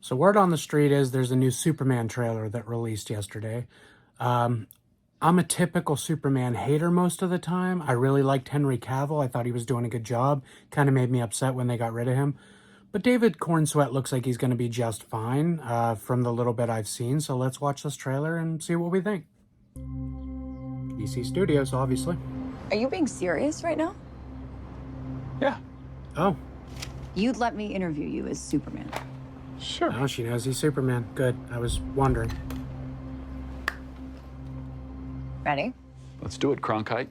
So word on the street is there's a new Superman trailer that released yesterday. I'm a typical Superman hater most of the time. I really liked Henry Cavill. I thought he was doing a good job. Kind of made me upset when they got rid of him. But David Cornsweet looks like he's going to be just fine from the little bit I've seen. So let's watch this trailer and see what we think. DC Studios, obviously. Are you being serious right now? Yeah. Oh. You'd let me interview you as Superman. Sure. Oh, she knows he's Superman. Good. I was wondering. Ready? Let's do it, Cronkite.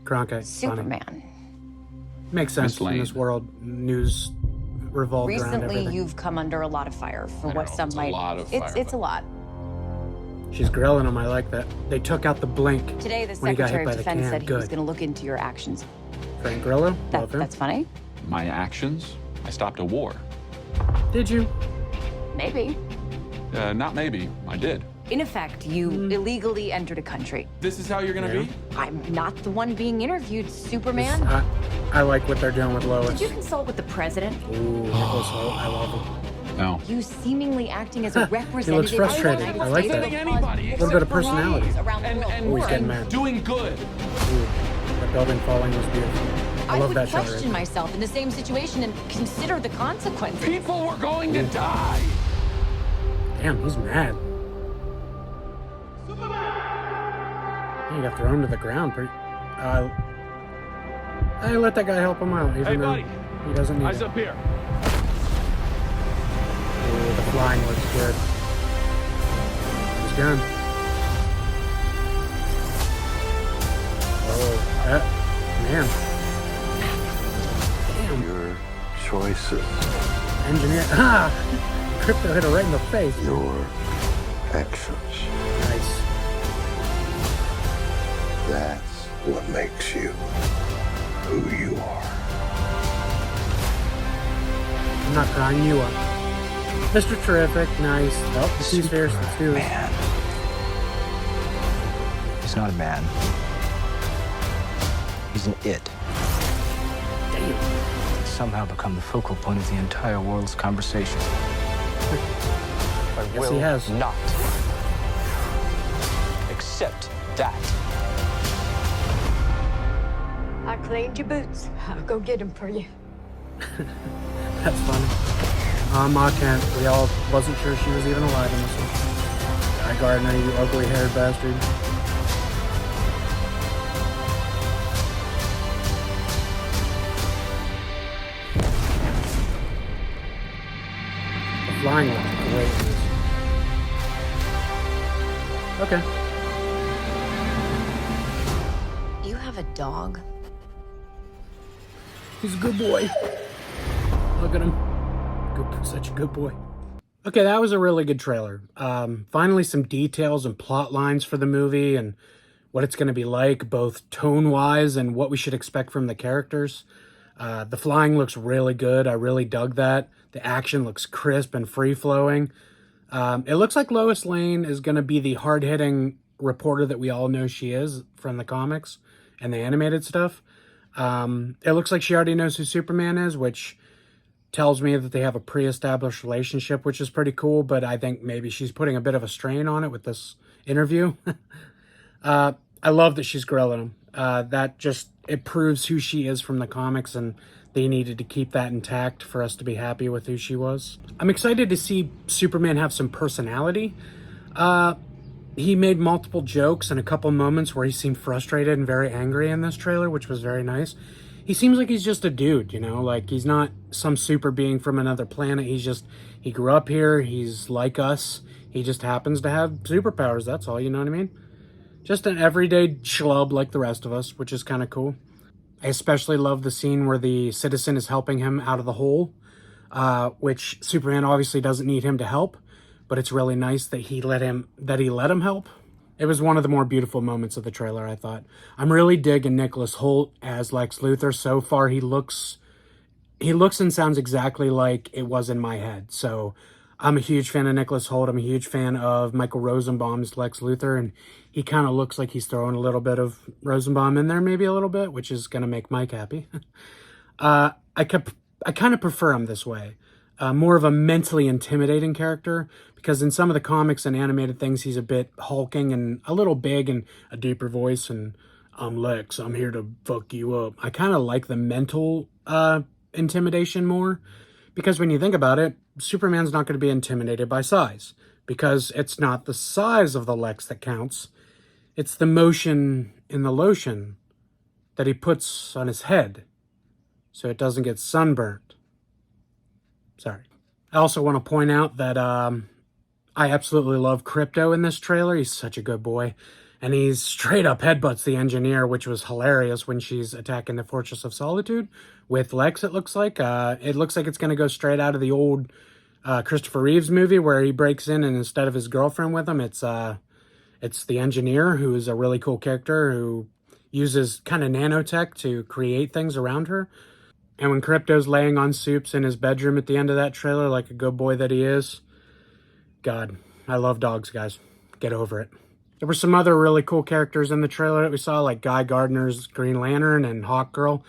Cronkite. Superman. Funny. Makes sense in this world. News revolved around Recently, everything. you've come under a lot of fire for what some it's might. a lot of fire, it's a lot. She's grilling him. I like that. They took out the blink. Today, the when he got hit Secretary by of the Defense can. said he was Good. going to look into your actions. Frank Grillo. Love him. That's funny. My actions? I stopped a war. Did you? Maybe. Not maybe. I did. In effect, you illegally entered a country. This is how you're gonna Yeah. be? I'm not the one being interviewed, Superman. I like what they're doing with Lois. Did you consult with the president? Ooh, Nicholas Hoult. I love him. No. You seemingly acting as a representative frustrated. of the I like United that. States Anybody to A little bit of cause personality. problems around the world. Oh, he's getting mad. Doing good. Ooh, the building falling was beautiful. I love would that shot. question myself in the same situation and consider the consequences. People were going to die. Damn, he's mad. He got thrown to the ground. Hey, let that guy help him out, even though buddy. he doesn't need Eyes it. up here. Ooh, the flying looks good. He's gone. Oh, man. Damn. Your choices, Engineer. Ah! Crypto hit her right in the face. your actions, Nice. that's what makes you who you are. I'm not crying you up. Mr. Terrific, nice. Oh, he's fierce. Let's do this. Man. He's not a man. He's an it. Damn. He's somehow become the focal point of the entire world's conversation. I Yes, he has. not accept that. I cleaned your boots. I'll go get them for you. That's funny. Ma Kent, we all wasn't sure she was even alive in this one. Guy Gardner, you ugly haired bastard. The flying looks great in this. Okay. You have a dog? He's a good boy. Look at him. Such a good boy. Okay, that was a really good trailer. Finally, some details and plot lines for the movie and what it's going to be like, both tone-wise and what we should expect from the characters. The flying looks really good. I really dug that. The action looks crisp and free-flowing. It looks like Lois Lane is going to be the hard-hitting reporter that we all know she is from the comics and the animated stuff. It looks like she already knows who Superman is, which tells me that they have a pre-established relationship, which is pretty cool, but I think maybe she's putting a bit of a strain on it with this interview. I love that she's grilling him. It proves who she is from the comics, and they needed to keep that intact for us to be happy with who she was. I'm excited to see Superman have some personality. He made multiple jokes and a couple moments where he seemed frustrated and very angry in this trailer, which was very nice. He seems like he's just a dude, you know, like he's not some super being from another planet. He grew up here. He's like us. He just happens to have superpowers. That's all, you know what I mean? Just an everyday schlub like the rest of us, which is kind of cool. I especially love the scene where the citizen is helping him out of the hole, which Superman obviously doesn't need him to help, but it's really nice that he let him help. It was one of the more beautiful moments of the trailer, I thought. I'm really digging Nicholas Hoult as Lex Luthor. So far, he looks and sounds exactly like it was in my head. So I'm a huge fan of Nicholas Hoult. I'm a huge fan of Michael Rosenbaum's Lex Luthor, and he kind of looks like he's throwing a little bit of Rosenbaum in there, maybe a little bit, which is going to make Mike happy. I kind of prefer him this way. more of a mentally intimidating character, because in some of the comics and animated things, he's a bit hulking and a little big and a deeper voice, and I'm Lex, I'm here to fuck you up. I kind of like the mental intimidation more, because when you think about it, Superman's not going to be intimidated by size, because it's not the size of the Lex that counts, it's the motion in the lotion that he puts on his head so it doesn't get sunburnt. Sorry. I also want to point out that I absolutely love Crypto in this trailer. He's such a good boy. And he's straight up headbutts the engineer, which was hilarious when she's attacking the Fortress of Solitude with Lex, it looks like. It looks like it's going to go straight out of the old Christopher Reeves movie where he breaks in and instead of his girlfriend with him, it's the engineer, who is a really cool character who uses kind of nanotech to create things around her. And when Crypto's laying on Supes in his bedroom at the end of that trailer, like a good boy that he is, God, I love dogs, guys. Get over it. There were some other really cool characters in the trailer that we saw, like Guy Gardner's Green Lantern and Hawkgirl.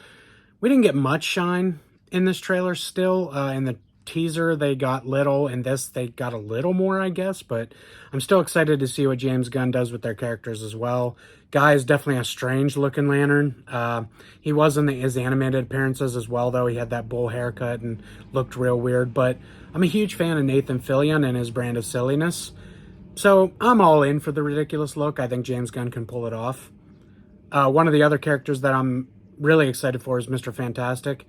We didn't get much shine in this trailer still. In the teaser, they got little. In this, they got a little more, I guess. But I'm still excited to see what James Gunn does with their characters as well. Guy is definitely a strange-looking Lantern. He was in his animated appearances as well, though. He had that bull haircut and looked real weird. But I'm a huge fan of Nathan Fillion and his brand of silliness. So I'm all in for the ridiculous look. I think James Gunn can pull it off. One of the other characters that I'm really excited for is Mr. Fantastic.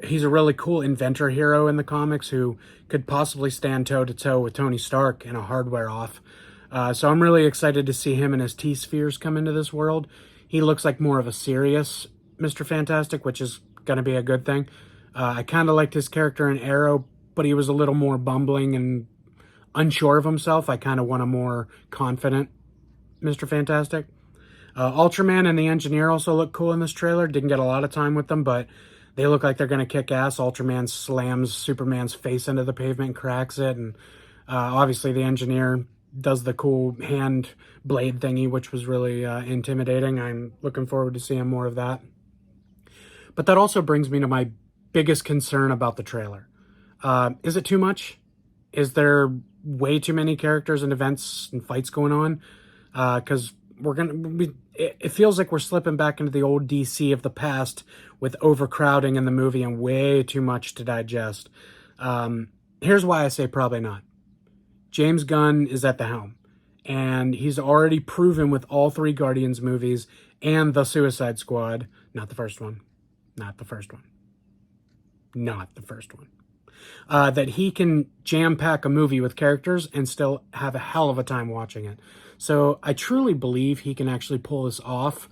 He's a really cool inventor hero in the comics who could possibly stand toe-to-toe with Tony Stark in a hardware off. So I'm really excited to see him and his T-Spheres come into this world. He looks like more of a serious Mr. Fantastic, which is going to be a good thing. I kind of liked his character in Arrow, but he was a little more bumbling and unsure of himself. I kind of want a more confident Mr. Fantastic. Ultraman and the Engineer also look cool in this trailer. Didn't get a lot of time with them, but they look like they're going to kick ass. Ultraman slams Superman's face into the pavement and cracks it. And obviously the Engineer does the cool hand blade thingy, which was really intimidating. I'm looking forward to seeing more of that. But that also brings me to my biggest concern about the trailer. Is it too much? Is there way too many characters and events and fights going on? Because it feels like we're slipping back into the old DC of the past with overcrowding in the movie and way too much to digest. Here's why I say probably not. James Gunn is at the helm, and he's already proven with all three Guardians movies and the Suicide Squad, not the first one, that he can jam-pack a movie with characters and still have a hell of a time watching it. So I truly believe he can actually pull this off,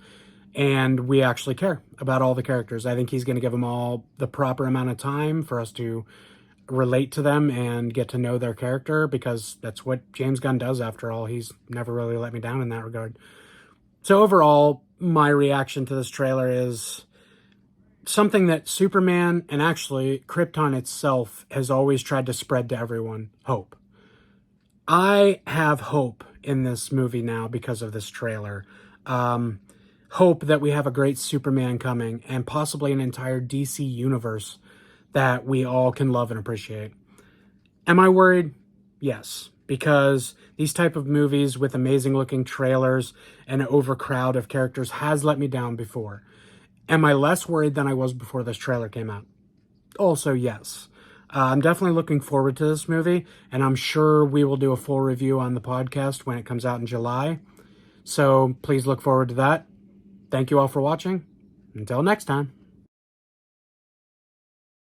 and we actually care about all the characters. I think he's going to give them all the proper amount of time for us to relate to them and get to know their character, because that's what James Gunn does after all. He's never really let me down in that regard. So overall, my reaction to this trailer is something that Superman and actually Krypton itself has always tried to spread to everyone: hope. I have hope in this movie now because of this trailer. Hope that we have a great Superman coming and possibly an entire DC universe that we all can love and appreciate. Am I worried? Yes, because these type of movies with amazing looking trailers and an overcrowd of characters has let me down before. Am I less worried than I was before this trailer came out? Also, yes. I'm definitely looking forward to this movie, and I'm sure we will do a full review on the podcast when it comes out in July. So please look forward to that. Thank you all for watching. Until next time.